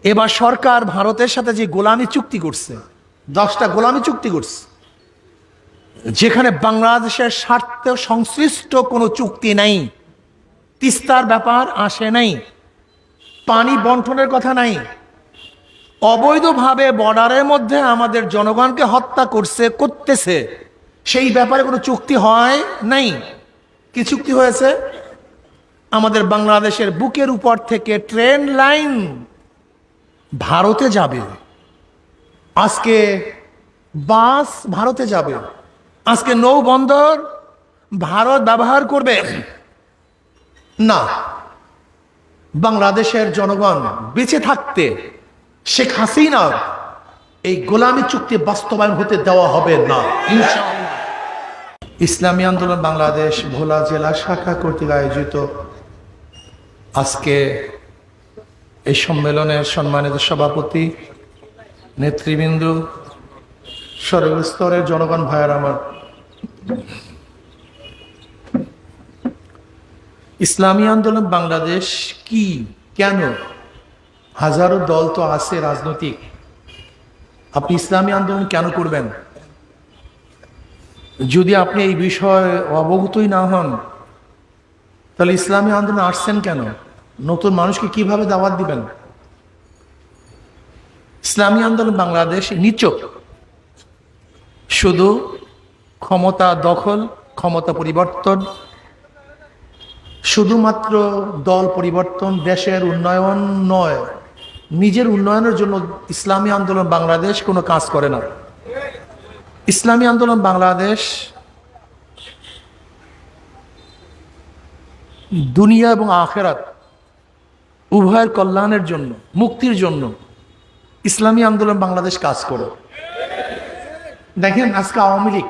এবার সরকার ভারতের সাথে যে গোলামি চুক্তি করছে, 10টা গোলামি চুক্তি করছে, যেখানে বাংলাদেশের স্বার্থে সংশ্লিষ্ট কোনো চুক্তি নাই। তিস্তার ব্যাপার আসে নাই, পানি বন্টনের কথা নাই, অবৈধভাবে বর্ডারের মধ্যে আমাদের জনগণকে হত্যা করতেছে, সেই ব্যাপারে কোনো চুক্তি হয় নাই। কি চুক্তি হয়েছে? আমাদের বাংলাদেশের বুকের উপর থেকে ট্রেন লাইন ভারতে যাবে, আজকে বাস ভারতে যাবে, আজকে নৌবন্দর ভারত ব্যবহার করবে না। বাংলাদেশের জনগণ বেঁচে থাকতে শেখ হাসিনার এই গোলামি চুক্তি বাস্তবায়ন হতে দেওয়া হবে না ইনশাআল্লাহ। ইসলামী আন্দোলন বাংলাদেশ ভোলা জেলা শাখা কর্তৃক আয়োজিত আজকে এই সম্মেলনের সম্মানিত সভাপতি, নেতৃবৃন্দ, সর্বস্তরের জনগণ ভাইয়ের আমার, ইসলামী আন্দোলন বাংলাদেশ কি, কেন? হাজারো দল তো আছে রাজনৈতিক, আপনি ইসলামী আন্দোলন কেন করবেন? যদি আপনি এই বিষয়ে অবগতই না হন, তাহলে ইসলামী আন্দোলন আসছেন কেন? নতুন মানুষকে কিভাবে দাওয়াত দিবেন? ইসলামী আন্দোলন বাংলাদেশ নিছক শুধু ক্ষমতা দখল, ক্ষমতা পরিবর্তন, শুধুমাত্র দল পরিবর্তন, দেশের উন্নয়ন নয়, নিজের উন্নয়নের জন্য ইসলামী আন্দোলন বাংলাদেশ কোনো কাজ করে না। ইসলামী আন্দোলন বাংলাদেশ দুনিয়া এবং আখেরাত উভয়ের কল্যাণের জন্য, মুক্তির জন্য ইসলামী আন্দোলন বাংলাদেশ কাজ করে। দেখেন, আজকে আওয়ামী লীগ,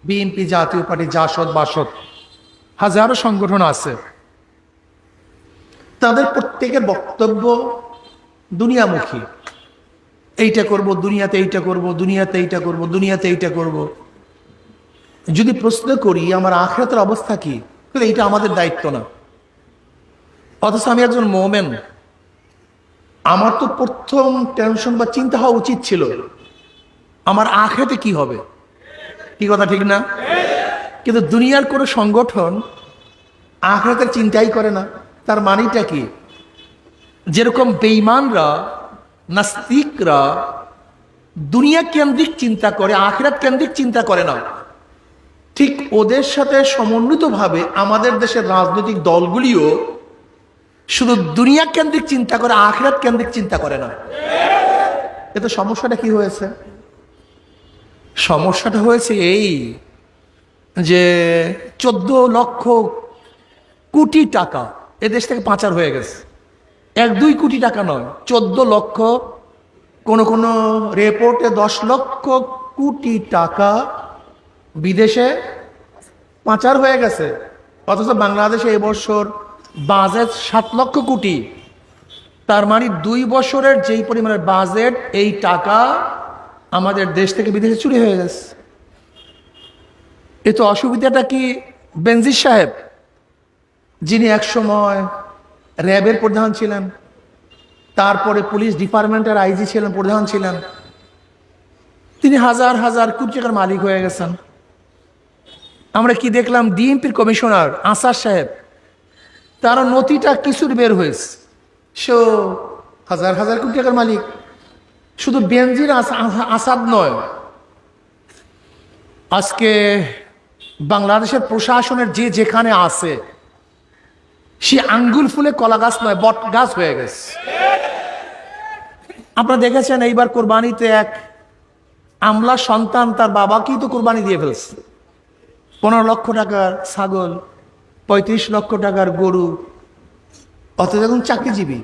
বিএনপি, জাতীয় পার্টি, জাসদ, বাসদ, হাজারো সংগঠন আছে, তাদের প্রত্যেকের বক্তব্য দুনিয়ামুখী। এইটা করব দুনিয়াতে, এইটা করব দুনিয়াতে, এইটা করব দুনিয়াতে, এইটা করব। যদি প্রশ্ন করি আমার আখিরাতের অবস্থা কি, তাহলে এইটা আমাদের দায়িত্ব না। অথচ আমি একজন মোমেন, আমার তো প্রথম টেনশন বা চিন্তা হওয়া উচিত ছিল আমার আখিরাতে কি হবে। কি কথা ঠিক না? কিন্তু দুনিয়ার কোনো সংগঠন আখিরাতের চিন্তাই করে না। তার মানেটা কি? যেরকম বেঈমানরা, নাস্তিকরা দুনিয়া কেন্দ্রিক চিন্তা করে, আখিরাত কেন্দ্রিক চিন্তা করে না, ঠিক ওদের সাথে সমন্বিতভাবে আমাদের দেশের রাজনৈতিক দলগুলিও শুধু দুনিয়া কেন্দ্রিক চিন্তা করে, আখিরাত কেন্দ্রিক চিন্তা করে না। এতে সমস্যাটা কি হয়েছে? সমস্যাটা হয়েছে এই যে 14 লক্ষ কোটি টাকা এদেশ থেকে পাচার হয়ে গেছে। 1-2 কোটি টাকা নয়, 14 লক্ষ, কোন রিপোর্টে 10 লক্ষ কোটি টাকা বিদেশে পাচার হয়ে গেছে। অথচ বাংলাদেশে এবছর বাজেট 7 লক্ষ কোটি। তার মানে 2 বছরের যেই পরিমাণের বাজেট, এই টাকা আমাদের দেশ থেকে বিদেশে চুরি হয়ে গেছে। এ তো অসুবিধাটা কি বেনজির সাহেব, যিনি একসময় র্যাবের প্রধান ছিলেন, তারপরে পুলিশ ডিপার্টমেন্টের আইজি ছিলেন, প্রধান ছিলেন, তিনি হাজার হাজার কোটি টাকার মালিক হয়ে গেছেন। আমরা কি দেখলাম? ডিএমপির কমিশনার আসাদ সাহেব, তার নথিটা কিছুর বের হয়েছে, সে হাজার হাজার কোটি টাকার মালিক। শুধু বেনজির আসাদ নয়, আজকে বাংলাদেশের প্রশাসনের যে যেখানে আছে, সে আঙ্গুল ফুলে কলা গাছ নয়, বট গাছ হয়ে গেছে। আপনারা দেখেছেন এইবার কোরবানিতে এক আমলা সন্তান তার বাবাকেই তো কোরবানি দিয়ে ফেলছে। 15 লক্ষ টাকার ছাগল, 35 লক্ষ টাকার গরু। অথচ এখন চাকরিজীবী,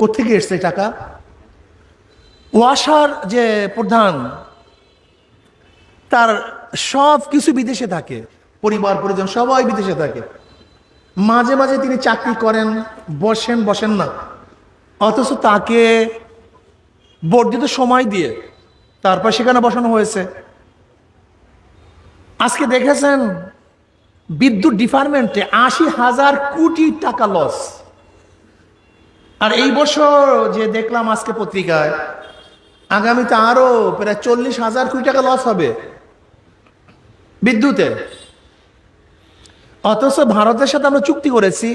কোথেকে এসছে টাকা? ওয়াসার যে প্রধান, তার সব কিছু বিদেশে থাকে, পরিবার পরিজন সবাই বিদেশে থাকে। মাঝে মাঝে তিনি চাকরি করেন, বসেন না, অথচ তাকে বর্ধিত সময় দিয়ে তারপর সেখানে বসানো হয়েছে। আজকে দেখেছেন বিদ্যুৎ ডিপার্টমেন্টে 80,000 কোটি টাকা লস। আর এই বছর যে দেখলাম আজকে পত্রিকায়, আগামীতে আরো প্রায় 40,000 কোটি টাকা লস হবে বিদ্যুতে। অথচ ভারতের সাথে আমরা চুক্তি করেছি,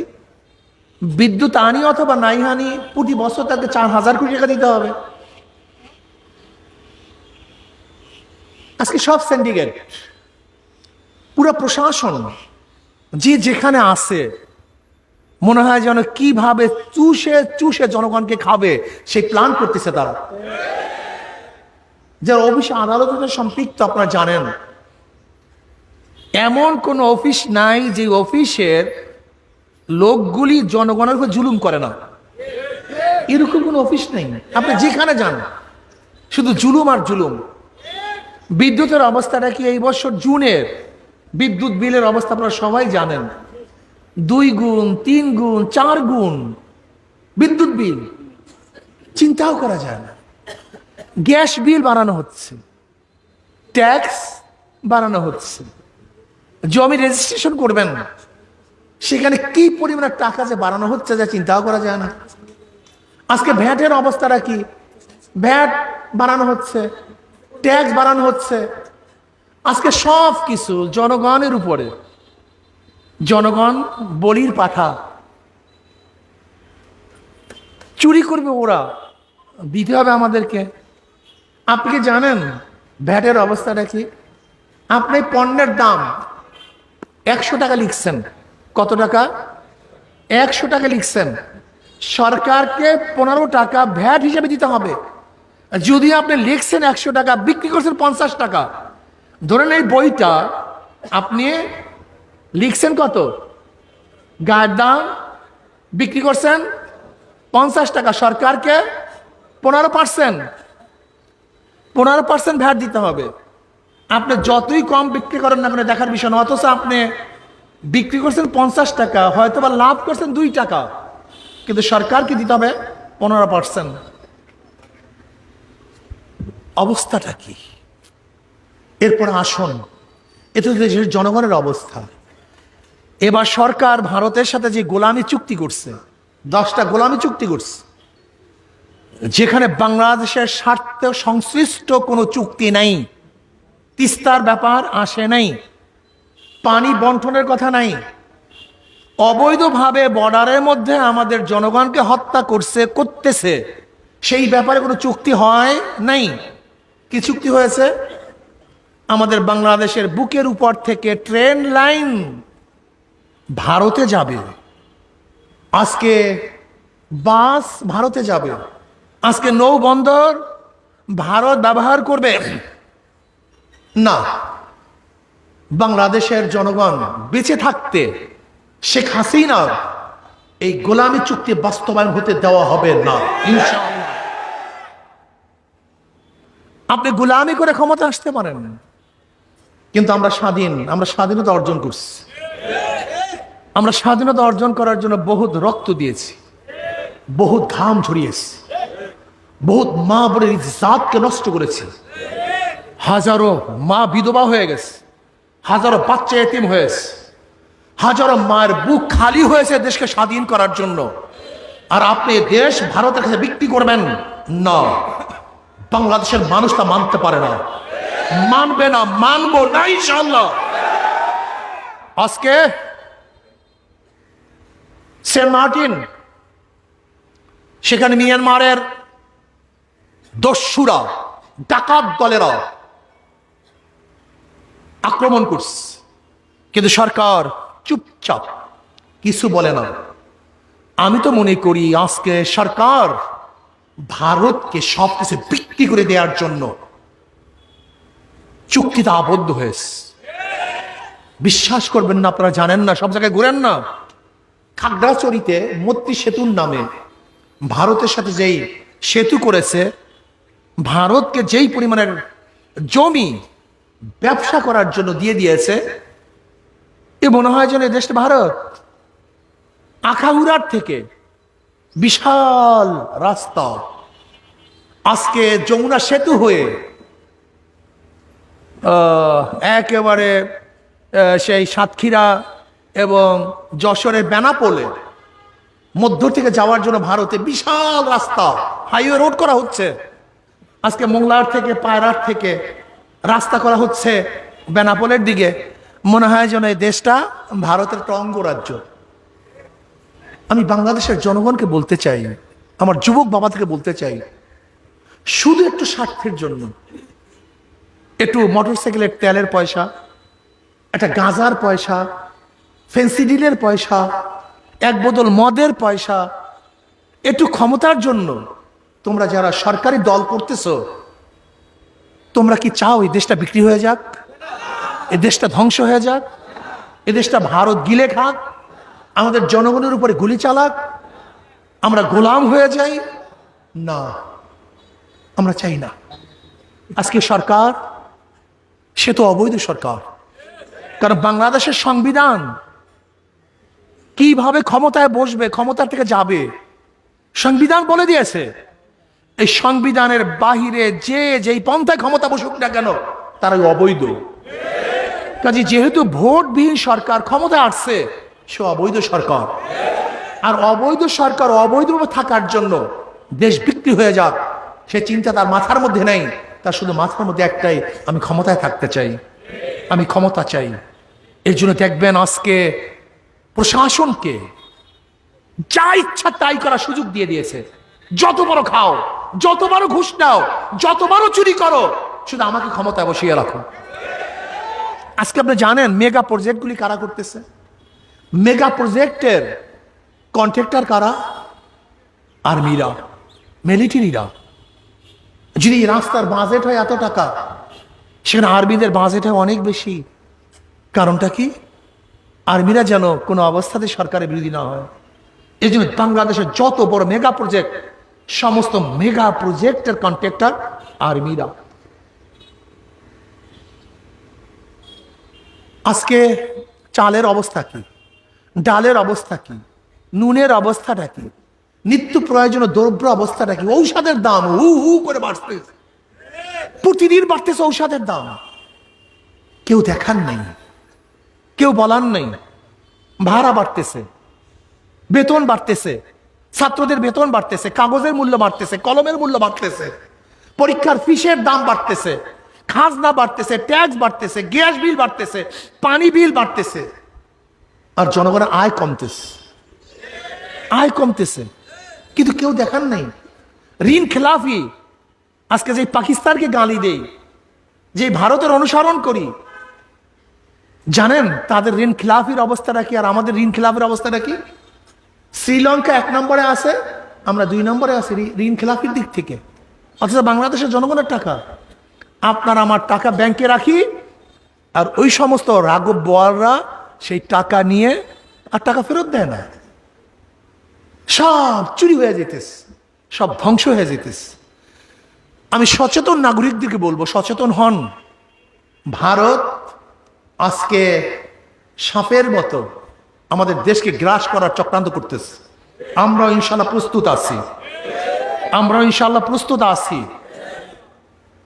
বিদ্যুৎ আনি অথবা নাই হানি প্রতি বছর তাকে 4,000 কোটি টাকা দিতে হবে। আজকে সব সিন্ডিকেট, পুরো প্রশাসন যে যেখানে আছে, মনে হয় যেন কিভাবে চুষে চুষে জনগণকে খাবে সেই প্ল্যান করতেছে তারা। যারা অফিস আদালতে সম্পৃক্ত, আপনারা জানেন এমন কোন অফিস নাই যে অফিসের লোকগুলি জনগণের উপর জুলুম করে না। এরকম কোন অফিস নেই, আপনি যেখানে যান শুধু জুলুম আর জুলুম। বিদ্যুতের অবস্থাটা কি এই বছর জুনের বিদ্যুৎ বিলের অবস্থা আপনারা সবাই জানেন, 2 গুণ 3 গুণ 4 গুণ বিদ্যুৎ বিল, চিন্তাও করা যায় না। গ্যাস বিল বাড়ানো হচ্ছে, ট্যাক্স বাড়ানো হচ্ছে, জমি রেজিস্ট্রেশন করবেন সেখানে কি পরিমাণের টাকা যে বাড়ানো হচ্ছে যা চিন্তাও করা যায় না। আজকে ভ্যাটের অবস্থাটা কি, ভ্যাট বাড়ানো হচ্ছে, ট্যাক্স বাড়ানো হচ্ছে। আজকে সব কিছু জনগণের উপরে, জনগণ বলির পাঠা, চুরি করবে ওরা, দিতে হবে আমাদেরকে। আপনি কি জানেন ভ্যাটের অবস্থাটা কি? আপনি পণ্যের দাম 100 টাকা লিখছেন, কত টাকা? 100 টাকা লিখছেন, সরকারকে 15 টাকা ভ্যাট হিসেবে দিতে হবে। যদি আপনি লিখছেন 100 টাকা, বিক্রি করছেন 50 টাকা, ধরেন এই বইটা আপনি লিখছেন কত, গায়ের দাম, বিক্রি করছেন 50 টাকা, সরকারকে 15% ভ্যাট দিতে হবে। আপনি যতই কম বিক্রি করেন না কেন দেখার বিষয় না, অথচ আপনি বিক্রি করছেন 50 টাকা, হয়তো বা লাভ করছেন 2 টাকা, কিন্তু সরকারকে দিতে হবে 15%। অবস্থাটা কি? এরপর আসুন, এটা দেশের জনগণের অবস্থা। এবার সরকার ভারতের সাথে যে গোলামি চুক্তি করছে, 10টা গোলামি চুক্তি করছে, যেখানে বাংলাদেশের স্বার্থে সংশ্লিষ্ট কোনো চুক্তি নাই। তিস্তার ব্যাপার আসে নাই, পানি বন্টনের কথা নাই, অবৈধভাবে বর্ডারের মধ্যে আমাদের জনগণকে হত্যা করতেছে, সেই ব্যাপারে কোনো চুক্তি হয় নাই। কি চুক্তি হয়েছে? আমাদের বাংলাদেশের বুকের উপর থেকে ট্রেন লাইন ভারতে যাবে, আজকে বাস ভারতে যাবে, আজকে নৌবন্দর ভারত ব্যবহার করবে না। বাংলাদেশের জনগণ বেঁচে থাকতে শেখ হাসিনার এই গোলামি চুক্তি বাস্তবায়ন হতে দেওয়া হবে না ইনশাআল্লাহ। আপনি গোলামি করে ক্ষমতা আসতে পারেন, কিন্তু আমরা স্বাধীন, আমরা স্বাধীনতা অর্জন করছি। আমরা স্বাধীনতা অর্জন করার জন্য বহুত রক্ত দিয়েছি, বহুত ঘাম ঝরিয়েছি, বহুত মা বোনের ইজ্জতকে নষ্ট করেছি, হাজারো মা বিধবা হয়ে গেছে, হাজারো বাচ্চা এতিম হয়েছে, হাজারো মায়ের বুক খালি হয়েছে দেশকে স্বাধীন করার জন্য। আর আপনি দেশ ভারতের কাছে বিক্রি করবেন না, বাংলাদেশের মানুষ তা মানতে পারে না, মানবে না, মানবো না ইনশাআল্লাহ। আজকে সেন্ট মার্টিন, সেখানে মিয়ানমারের দস্যুরা, ডাকাত দলেরা আক্রমণ করছে, কিন্তু সরকার চুপচাপ কিছু বলে না। আমি তো মনে করি আজকে সরকার ভারতকে সবকিছু বিক্রি করে দেওয়ার জন্য চুক্তিতে আবদ্ধ হয়েছে। বিশ্বাস করবেন না, আপনারা জানেন না, সব জায়গায় ঘুরেন না, খাগড়াছড়িতে মৈত্রী সেতুর নামে ভারতের সাথে যেই সেতু করেছে, ভারতকে যেই পরিমাণের জমি ব্যবসা করার জন্য দিয়ে দিয়েছে, এ মনে হয় যেন এই দেশটা ভারত। আখাউড়ার থেকে বিশাল রাস্তা আজকে যমুনা সেতু হয়ে একেবারে সেই সাতক্ষীরা এবং যশোরের বেনাপোলে মধ্য থেকে যাওয়ার জন্য ভারতে বিশাল রাস্তা, হাইওয়ে রোড করা হচ্ছে। আজকে মোংলার থেকে পায়রার থেকে রাস্তা করা হচ্ছে বেনাপোলের দিকে। মনে হয় যেন এই দেশটা ভারতের একটা অঙ্গরাজ্য। আমি বাংলাদেশের জনগণকে বলতে চাই, আমার যুবক বাবাদেরকে বলতে চাই, শুধু একটু স্বার্থের জন্য, একটু মোটরসাইকেলের তেলের পয়সা, একটা গাঁজার পয়সা, ফেন্সিডিলের পয়সা, এক বোতল মদের পয়সা, একটু ক্ষমতার জন্য তোমরা যারা সরকারি দল করতেছ, তোমরা কি চাও এই দেশটা বিক্রি হয়ে যাক, এই দেশটা ধ্বংস হয়ে যাক, এই দেশটা ভারত গিলে খাক, আমাদের জনগণের উপরে গুলি চালাক, আমরা গোলাম হয়ে যাই? না, আমরা চাই না। আজকে সরকার, সে তো অবৈধ সরকার। কারণ বাংলাদেশের সংবিধান কিভাবে ক্ষমতায় বসবে, ক্ষমতার থেকে যাবে, সংবিধান বলে দিয়েছে। এই সংবিধানের বাহিরে যে যেই পন্থায় ক্ষমতা বসুক না কেন, তারাই অবৈধ। কাজে যেহেতু ভোটবিহীন সরকার ক্ষমতায় আসছে, সে অবৈধ সরকার। আর অবৈধ সরকার অবৈধভাবে থাকার জন্য দেশ বিক্রি হয়ে যাক, সে চিন্তা তার মাথার মধ্যে নেই। তার শুধু মাথার মধ্যে একটাই, আমি ক্ষমতায় থাকতে চাই, আমি ক্ষমতা চাই। এর জন্য দেখবেন আজকে প্রশাসনকে যা ইচ্ছা তাই করার সুযোগ দিয়ে দিয়েছে। যত বড় খাও, যত বড় ঘুষ নাও, যত বড় চুরি করো, শুধু আমাকে ক্ষমতায় বসিয়ে রাখো। আজকে আপনি জানেন মেগা প্রজেক্টগুলি কারা করতেছে? মেগা প্রজেক্টের কন্ট্রাক্টর কারা? আর্মিরা, মিলিটারিরা। যদি রাস্তার বাজেট হয় এত টাকা, সেখানে আর্মিদের বাজেট হয় অনেক বেশি। কারণটা কি? আর্মিরা যেন কোনো অবস্থাতে সরকারের বিরোধী না হয়। এই জন্য বাংলাদেশের যত বড় মেগা প্রজেক্ট, সমস্ত মেগা প্রজেক্টের কন্ট্রাক্টর আর্মিরা। আজকে চালের অবস্থা কি, ডালের অবস্থা কি, নুনের অবস্থাটা কি, নিত্য প্রয়োজনীয় দ্রব্য অবস্থাটা কি? ঔষধের দাম হু হু করে বাড়তেছে, প্রতিদিন বাড়তেছে ঔষধের দাম। কেউ দেখার নেই, কেউ বলার নেই। ভাড়া বাড়তেছে, বেতন বাড়তেছে, ছাত্রদের বেতন বাড়তেছে, কাগজের মূল্য বাড়তেছে, কলমের মূল্য বাড়তেছে, পরীক্ষার ফিসের দাম বাড়তেছে, খাজনা বাড়তেছে, ট্যাক্স বাড়তেছে, গ্যাস বিল বাড়তেছে, পানি বিল বাড়তেছে, আর জনগণের আয় কমতেছে, আয় কমতেছে। কিন্তু কেউ দেখার নেই। ঋণ খেলাফি, আজকে যে পাকিস্তানকে গালি দেই, যে ভারতের অনুসরণ করি, জানেন তাদের ঋণ খেলাফির অবস্থাটা কি আর আমাদের ঋণ খেলাফির অবস্থাটা কি? শ্রীলঙ্কা 1 নম্বরে আছে, আমরা 2 নম্বরে আছি ঋণ খেলাফির দিক থেকে। অথচ বাংলাদেশের জনগণের টাকা, আপনার আমার টাকা ব্যাংকে রাখি, আর ওই সমস্ত রাঘব বোয়ালরা সেই টাকা নিয়ে আর টাকা ফেরত দেয় না। সব চুরি হয়ে যেতেছে, সব ধ্বংস হয়ে যেতেছে। আমি সচেতন নাগরিকদেরকে বলবো, সচেতন হন। ভারত আজকে সাপের মতো আমাদের দেশকে গ্রাস করার চক্রান্ত করতেছে। আমরা ইনশাল্লাহ প্রস্তুত আছি, আমরা ইনশাল্লাহ প্রস্তুত আছি।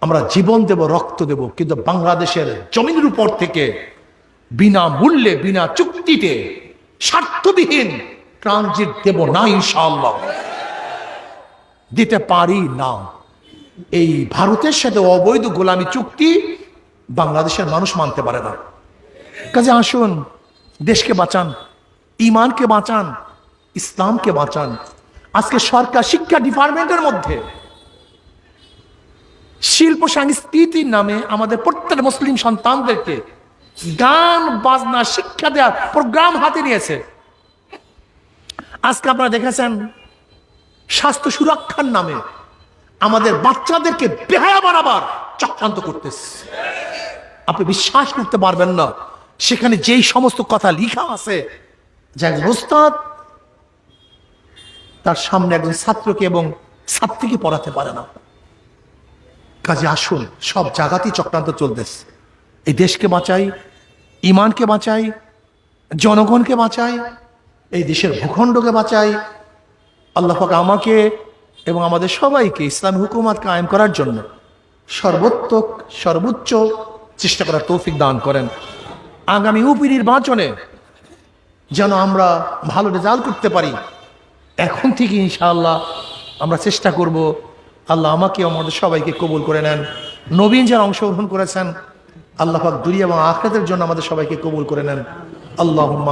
আমরা জীবন দেব, রক্ত দেব, কিন্তু বাংলাদেশের জমিনের উপর থেকে বিনা মূল্যে, বিনা চুক্তিতে, স্বার্থবিহীন ট্রানজিট দেব না, ইনশাআল্লাহ দিতে পারি না। এই ভারতের সাথে অবৈধ গোলামি চুক্তি বাংলাদেশের মানুষ মানতে পারে না। কাজে আসুন, দেশকে বাঁচান, ইমানকে বাঁচান, ইসলামকে বাঁচান। আজকে সরকার শিক্ষা ডিপার্টমেন্টের মধ্যে শিল্প সংস্কৃতির নামে আমাদের প্রত্যেক মুসলিম সন্তানদেরকে গান বাজনা শিক্ষা দেওয়ার প্রোগ্রাম হাতে নিয়েছে। আজকে আপনারা দেখেছেন স্বাস্থ্য সুরক্ষার নামে আমাদের বাচ্চাদেরকে বেহায়া বানাবার চক্রান্ত করতেছে। আপনি বিশ্বাস করতে পারবেন না, সেখানে যেই সমস্ত কথা লেখা আছে যে একজন ওস্তাদ তার সামনে একজন ছাত্রকে এবং ছাত্রীকে পড়াতে পারে না। কাজে আসুন, সব জায়গাতেই চক্রান্ত চলতেছে। এই দেশকে বাঁচাই, ইমানকে বাঁচাই, জনগণকে বাঁচাই, এই দেশের ভূখণ্ডকে বাঁচাই। আল্লাহ পাক আমাকে এবং আমাদের সবাইকে ইসলামী হুকুমত কায়েম করার জন্য সর্বোচ্চ চেষ্টা করার তৌফিক দান করেন। আগামী ইউপি নির্বাচনে যেন আমরা ভালো রেজাল্ট করতে পারি, এখন থেকে ইনশাআল্লাহ আমরা চেষ্টা করব আল্লাহ আমাকে আমাদের সবাইকে কবুল করে নেন। নবীন যারা অংশগ্রহণ করেছেন আল্লাহ পাক দুনিয়া এবং আখিরাতের জন্য আমাদের সবাইকে কবুল করে নেন। আল্লাহুম্মা